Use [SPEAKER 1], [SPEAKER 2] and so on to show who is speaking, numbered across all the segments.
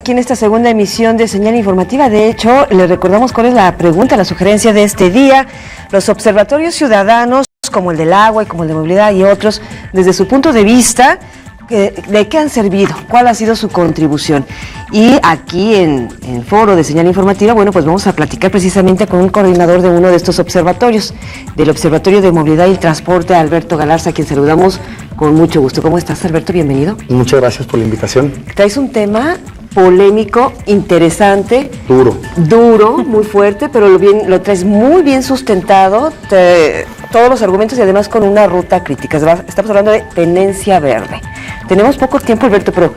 [SPEAKER 1] Aquí en esta segunda emisión de Señal Informativa, de hecho, le recordamos cuál es la pregunta, la sugerencia de este día. Los observatorios ciudadanos, como el del agua y como el de movilidad y otros, desde su punto de vista, ¿de qué han servido? ¿Cuál ha sido su contribución? Y aquí en el foro de Señal Informativa, bueno, pues vamos a platicar precisamente con un coordinador de uno de estos observatorios, del Observatorio de Movilidad y Transporte, Alberto Galarza, a quien saludamos con mucho gusto. ¿Cómo estás, Alberto? Bienvenido.
[SPEAKER 2] Muchas gracias por la invitación.
[SPEAKER 1] Traes un tema polémico, interesante. Duro, muy fuerte, pero lo traes muy bien sustentado, todos los argumentos y además con una ruta crítica. Estamos hablando de tenencia verde. Tenemos poco tiempo, Alberto, pero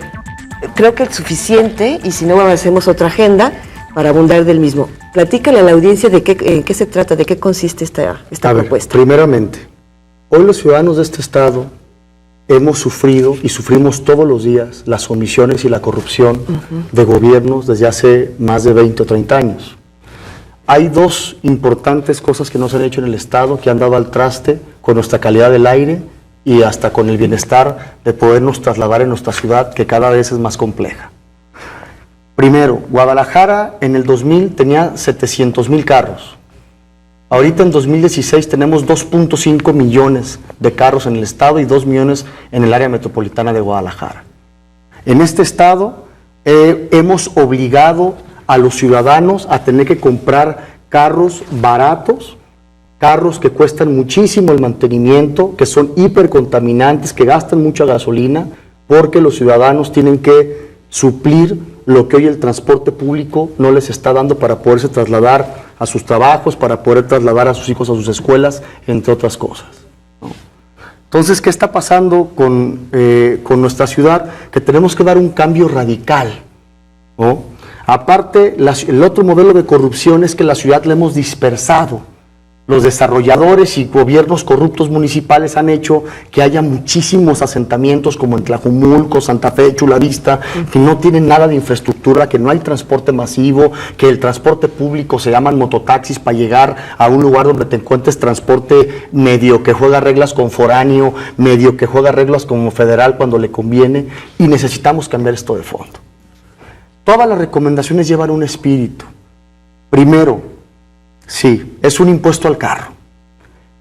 [SPEAKER 1] creo que es suficiente, y si no, hacemos otra agenda para abundar del mismo. Platícale a la audiencia de qué se trata, de qué consiste esta propuesta.
[SPEAKER 2] Primeramente, hoy los ciudadanos de este estado hemos sufrido y sufrimos todos los días las omisiones y la corrupción de gobiernos desde hace más de 20 o 30 años. Hay dos importantes cosas que no se han hecho en el estado que han dado al traste con nuestra calidad del aire y hasta con el bienestar de podernos trasladar en nuestra ciudad, que cada vez es más compleja. Primero, Guadalajara en el 2000 tenía 700,000 carros. Ahorita en 2016 tenemos 2.5 millones de carros en el estado y 2 millones en el área metropolitana de Guadalajara. En este estado hemos obligado a los ciudadanos a tener que comprar carros baratos, carros que cuestan muchísimo el mantenimiento, que son hipercontaminantes, que gastan mucha gasolina, porque los ciudadanos tienen que suplir lo que hoy el transporte público no les está dando para poderse trasladar a sus trabajos, para poder trasladar a sus hijos a sus escuelas, entre otras cosas, ¿no? Entonces, ¿qué está pasando con nuestra ciudad? Que tenemos que dar un cambio radical, ¿no? Aparte, el otro modelo de corrupción es que la ciudad la hemos dispersado. Los desarrolladores y gobiernos corruptos municipales han hecho que haya muchísimos asentamientos como en Tlajumulco, Santa Fe, Chula Vista, que no tienen nada de infraestructura, que no hay transporte masivo, que el transporte público se llaman mototaxis para llegar a un lugar donde te encuentres transporte medio que juega reglas con foráneo, medio que juega reglas como federal cuando le conviene, y necesitamos cambiar esto de fondo. Todas las recomendaciones llevan un espíritu. Primero, sí, es un impuesto al carro,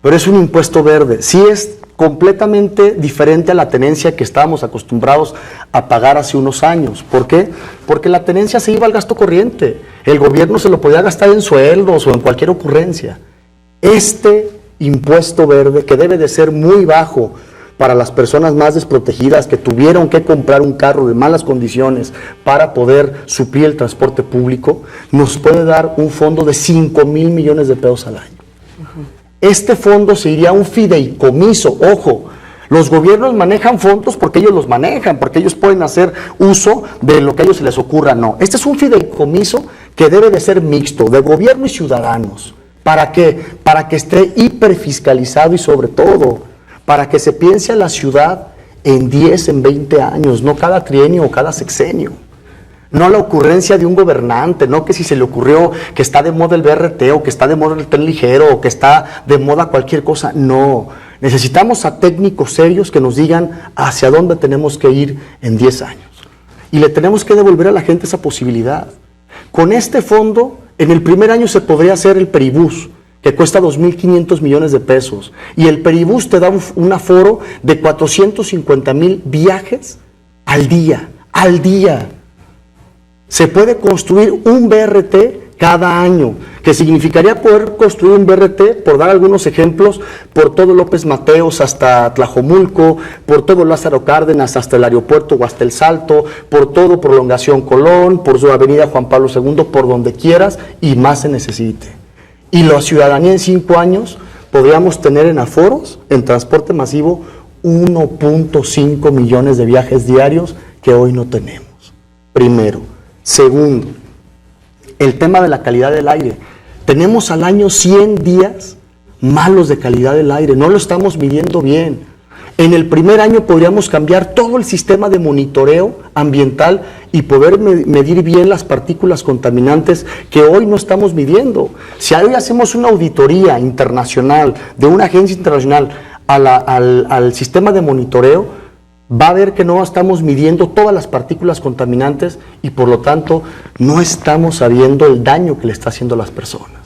[SPEAKER 2] pero es un impuesto verde. Sí, es completamente diferente a la tenencia que estábamos acostumbrados a pagar hace unos años. ¿Por qué? Porque la tenencia se iba al gasto corriente. El gobierno se lo podía gastar en sueldos o en cualquier ocurrencia. Este impuesto verde, que debe de ser muy bajo para las personas más desprotegidas que tuvieron que comprar un carro de malas condiciones para poder suplir el transporte público, nos puede dar un fondo de 5,000 millones de pesos al año. Este fondo se iría a un fideicomiso. Ojo, los gobiernos manejan fondos porque ellos los manejan, porque ellos pueden hacer uso de lo que a ellos se les ocurra. No, este es un fideicomiso que debe de ser mixto, de gobierno y ciudadanos. ¿Para qué? Para que esté hiperfiscalizado y sobre todo para que se piense a la ciudad en 10, en 20 años, no cada trienio o cada sexenio. No la ocurrencia de un gobernante, no que si se le ocurrió que está de moda el BRT o que está de moda el tren ligero o que está de moda cualquier cosa. No, necesitamos a técnicos serios que nos digan hacia dónde tenemos que ir en 10 años. Y le tenemos que devolver a la gente esa posibilidad. Con este fondo, en el primer año se podría hacer el peribús, que cuesta 2,500 millones de pesos, y el peribús te da un aforo de 450,000 viajes al día. Se puede construir un BRT cada año, que significaría poder construir un BRT, por dar algunos ejemplos, por todo López Mateos hasta Tlajomulco, por todo Lázaro Cárdenas hasta el aeropuerto o hasta el Salto, por todo Prolongación Colón, por su avenida Juan Pablo II, por donde quieras y más se necesite. Y la ciudadanía en 5 años podríamos tener en aforos, en transporte masivo, 1.5 millones de viajes diarios que hoy no tenemos. Primero. Segundo, el tema de la calidad del aire. Tenemos al año 100 días malos de calidad del aire, no lo estamos midiendo bien. En el primer año podríamos cambiar todo el sistema de monitoreo ambiental y poder medir bien las partículas contaminantes que hoy no estamos midiendo. Si hoy hacemos una auditoría internacional de una agencia internacional al sistema de monitoreo, va a ver que no estamos midiendo todas las partículas contaminantes y por lo tanto no estamos sabiendo el daño que le está haciendo a las personas.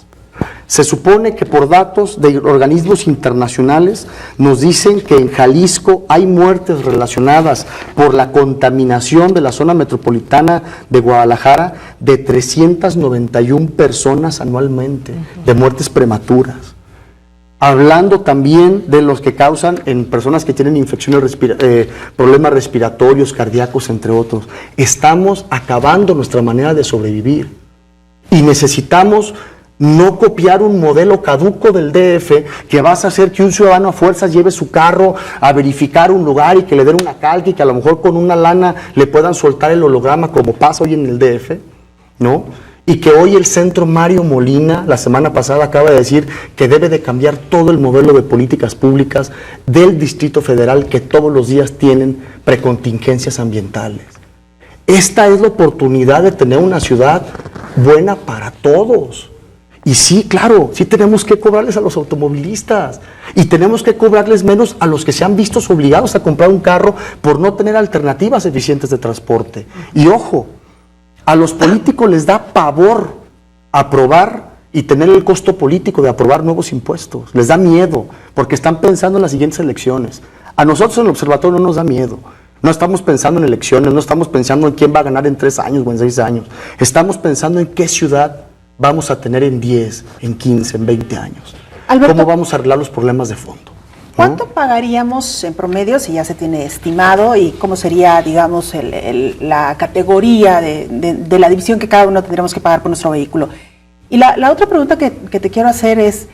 [SPEAKER 2] Se supone que por datos de organismos internacionales nos dicen que en Jalisco hay muertes relacionadas por la contaminación de la zona metropolitana de Guadalajara de 391 personas anualmente, de muertes prematuras. Hablando también de los que causan en personas que tienen infecciones, problemas respiratorios, cardíacos, entre otros. Estamos acabando nuestra manera de sobrevivir y necesitamos no copiar un modelo caduco del DF que vas a hacer que un ciudadano a fuerzas lleve su carro a verificar un lugar y que le den una calca y que a lo mejor con una lana le puedan soltar el holograma como pasa hoy en el DF, ¿no? Y que hoy el Centro Mario Molina, la semana pasada, acaba de decir que debe de cambiar todo el modelo de políticas públicas del Distrito Federal que todos los días tienen precontingencias ambientales. Esta es la oportunidad de tener una ciudad buena para todos. Y sí, claro, sí tenemos que cobrarles a los automovilistas y tenemos que cobrarles menos a los que se han visto obligados a comprar un carro por no tener alternativas eficientes de transporte. Y ojo, a los políticos les da pavor aprobar y tener el costo político de aprobar nuevos impuestos. Les da miedo porque están pensando en las siguientes elecciones. A nosotros en el observatorio no nos da miedo. No estamos pensando en elecciones, no estamos pensando en quién va a ganar en 3 años o en 6 años. Estamos pensando en qué ciudad vamos a tener en 10, en 15, en 20 años.
[SPEAKER 3] Alberto,
[SPEAKER 2] ¿cómo vamos a arreglar los problemas de fondo?
[SPEAKER 3] ¿Cuánto pagaríamos en promedio, si ya se tiene estimado, y cómo sería, digamos, la categoría de la división que cada uno tendríamos que pagar por nuestro vehículo? Y la otra pregunta que te quiero hacer es,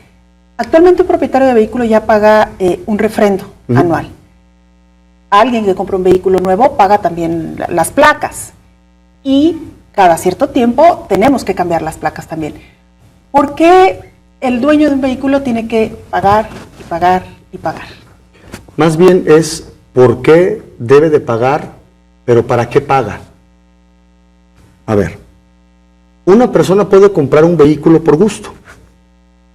[SPEAKER 3] actualmente un propietario de vehículo ya paga un refrendo anual. Alguien que compra un vehículo nuevo paga también las placas. Y cada cierto tiempo tenemos que cambiar las placas también. ¿Por qué el dueño de un vehículo tiene que pagar y pagar y pagar?
[SPEAKER 2] Más bien es por qué debe de pagar, pero ¿para qué paga? A ver, una persona puede comprar un vehículo por gusto,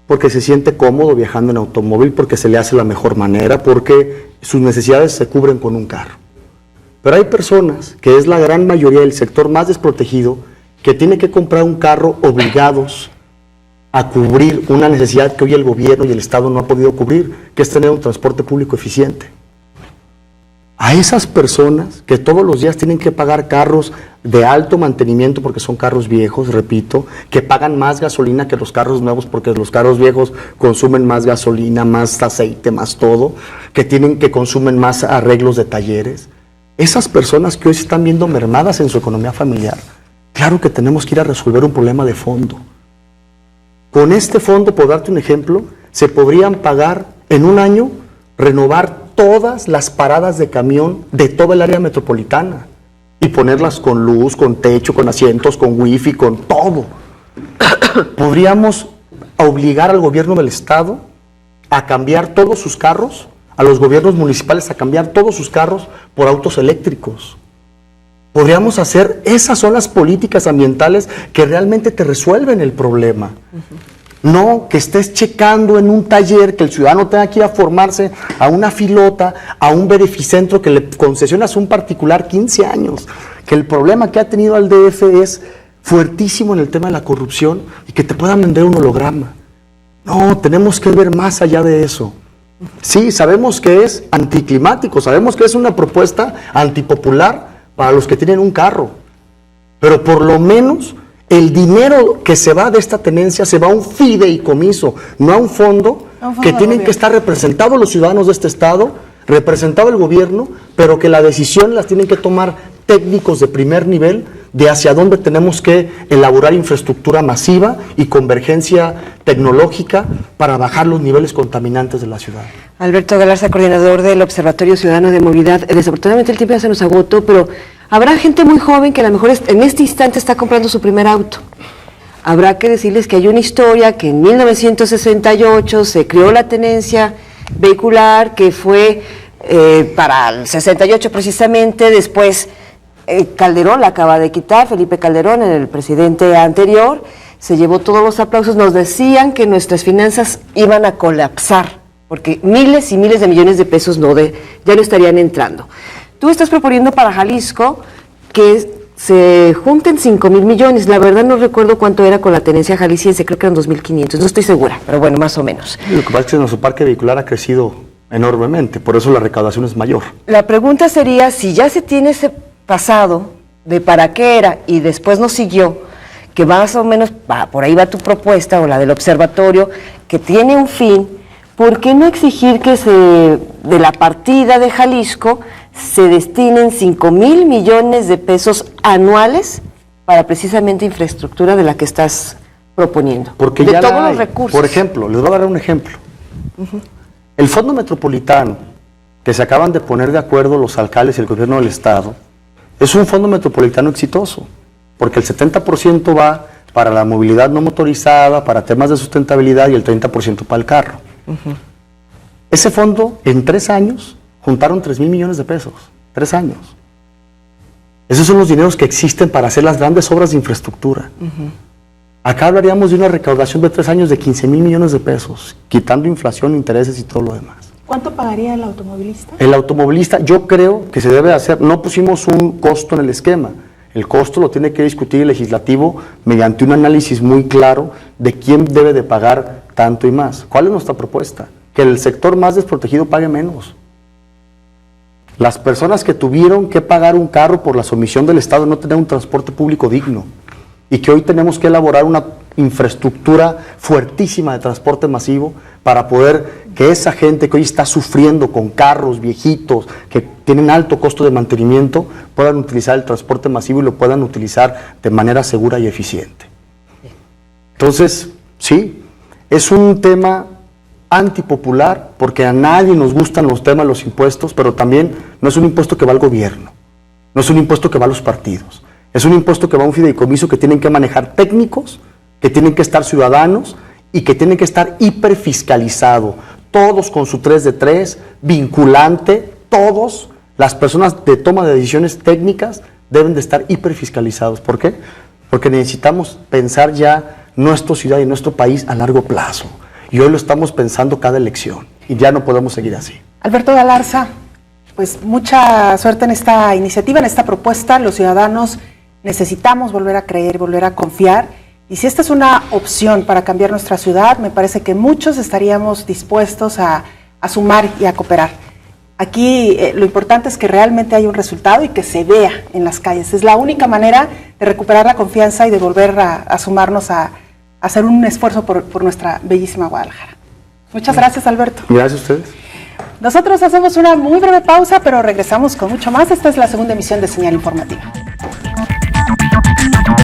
[SPEAKER 2] porque se siente cómodo viajando en automóvil, porque se le hace la mejor manera, porque sus necesidades se cubren con un carro. Pero hay personas, que es la gran mayoría del sector más desprotegido, que tiene que comprar un carro obligados a cubrir una necesidad que hoy el gobierno y el Estado no ha podido cubrir, que es tener un transporte público eficiente. A esas personas que todos los días tienen que pagar carros de alto mantenimiento porque son carros viejos, repito, que pagan más gasolina que los carros nuevos porque los carros viejos consumen más gasolina, más aceite, más todo, que consumen más arreglos de talleres. Esas personas que hoy se están viendo mermadas en su economía familiar, claro que tenemos que ir a resolver un problema de fondo. Con este fondo, por darte un ejemplo, se podrían pagar en un año, renovar todas las paradas de camión de toda el área metropolitana y ponerlas con luz, con techo, con asientos, con wifi, con todo. Podríamos obligar al gobierno del Estado a cambiar todos sus carros, a los gobiernos municipales a cambiar todos sus carros por autos eléctricos. Podríamos hacer, esas son las políticas ambientales que realmente te resuelven el problema. No que estés checando en un taller, que el ciudadano tenga que ir a formarse a una filota, a un verificentro que le concesionas a un particular 15 años. Que el problema que ha tenido el DF es fuertísimo en el tema de la corrupción y que te puedan vender un holograma. No, tenemos que ver más allá de eso. Sí, sabemos que es anticlimático, sabemos que es una propuesta antipopular para los que tienen un carro, pero por lo menos el dinero que se va de esta tenencia se va a un fideicomiso, no a un fondo que tienen que estar representados los ciudadanos de este estado, representado el gobierno, pero que la decisión las tienen que tomar técnicos de primer nivel de hacia dónde tenemos que elaborar infraestructura masiva y convergencia tecnológica para bajar los niveles contaminantes de la ciudad.
[SPEAKER 1] Alberto Galarza, coordinador del Observatorio Ciudadano de Movilidad. Desafortunadamente el tiempo ya se nos agotó, pero habrá gente muy joven que a lo mejor en este instante está comprando su primer auto. Habrá que decirles que hay una historia que en 1968 se creó la tenencia vehicular, que fue para el 68 precisamente, después Calderón la acaba de quitar, Felipe Calderón, el presidente anterior, se llevó todos los aplausos, nos decían que nuestras finanzas iban a colapsar, porque miles y miles de millones de pesos ya no estarían entrando. Tú estás proponiendo para Jalisco que se junten 5,000 millones. La verdad no recuerdo cuánto era con la tenencia jalisciense, creo que eran 2,500, no estoy segura, pero bueno, más o menos.
[SPEAKER 2] Lo que pasa es que nuestro parque vehicular ha crecido enormemente, por eso la recaudación es mayor.
[SPEAKER 1] La pregunta sería, si ya se tiene ese pasado de para qué era y después no siguió, que más o menos, por ahí va tu propuesta o la del observatorio, que tiene un fin, ¿por qué no exigir que de la partida de Jalisco se destinen 5,000 millones de pesos anuales para precisamente infraestructura de la que estás proponiendo?
[SPEAKER 2] Porque
[SPEAKER 1] de
[SPEAKER 2] ya
[SPEAKER 1] todos
[SPEAKER 2] la hay.
[SPEAKER 1] los recursos.
[SPEAKER 2] Por ejemplo, les voy a dar un ejemplo. El Fondo Metropolitano, que se acaban de poner de acuerdo los alcaldes y el gobierno del estado, es un fondo metropolitano exitoso, porque el 70% va para la movilidad no motorizada, para temas de sustentabilidad, y el 30% para el carro. Ese fondo, en 3 años, juntaron 3,000 millones de pesos. 3 años. Esos son los dineros que existen para hacer las grandes obras de infraestructura. Acá hablaríamos de una recaudación de 3 años de 15,000 millones de pesos, quitando inflación, intereses y todo lo demás.
[SPEAKER 3] ¿Cuánto pagaría el automovilista?
[SPEAKER 2] El automovilista, yo creo que se debe hacer, no pusimos un costo en el esquema, el costo lo tiene que discutir el legislativo mediante un análisis muy claro de quién debe de pagar tanto y más. ¿Cuál es nuestra propuesta? Que el sector más desprotegido pague menos. Las personas que tuvieron que pagar un carro por la omisión del Estado de no tener un transporte público digno, y que hoy tenemos que elaborar una infraestructura fuertísima de transporte masivo para poder que esa gente que hoy está sufriendo con carros viejitos, que tienen alto costo de mantenimiento, puedan utilizar el transporte masivo y lo puedan utilizar de manera segura y eficiente. Entonces, sí, es un tema antipopular porque a nadie nos gustan los temas, los impuestos, pero también no es un impuesto que va al gobierno, no es un impuesto que va a los partidos. Es un impuesto que va a un fideicomiso que tienen que manejar técnicos, que tienen que estar ciudadanos y que tienen que estar hiperfiscalizado. Todos con su 3 de 3, vinculante, todos, las personas de toma de decisiones técnicas deben de estar hiperfiscalizados. ¿Por qué? Porque necesitamos pensar ya nuestra ciudad y nuestro país a largo plazo. Y hoy lo estamos pensando cada elección y ya no podemos seguir así.
[SPEAKER 3] Alberto Galarza, pues mucha suerte en esta iniciativa, en esta propuesta. Los ciudadanos necesitamos volver a creer, volver a confiar, y si esta es una opción para cambiar nuestra ciudad, me parece que muchos estaríamos dispuestos a sumar y a cooperar. Aquí lo importante es que realmente haya un resultado y que se vea en las calles. Es la única manera de recuperar la confianza y de volver a sumarnos a hacer un esfuerzo por nuestra bellísima Guadalajara. Muchas gracias, Alberto.
[SPEAKER 2] Gracias a ustedes.
[SPEAKER 3] Nosotros hacemos una muy breve pausa, pero regresamos con mucho más. Esta es la segunda emisión de Señal Informativa.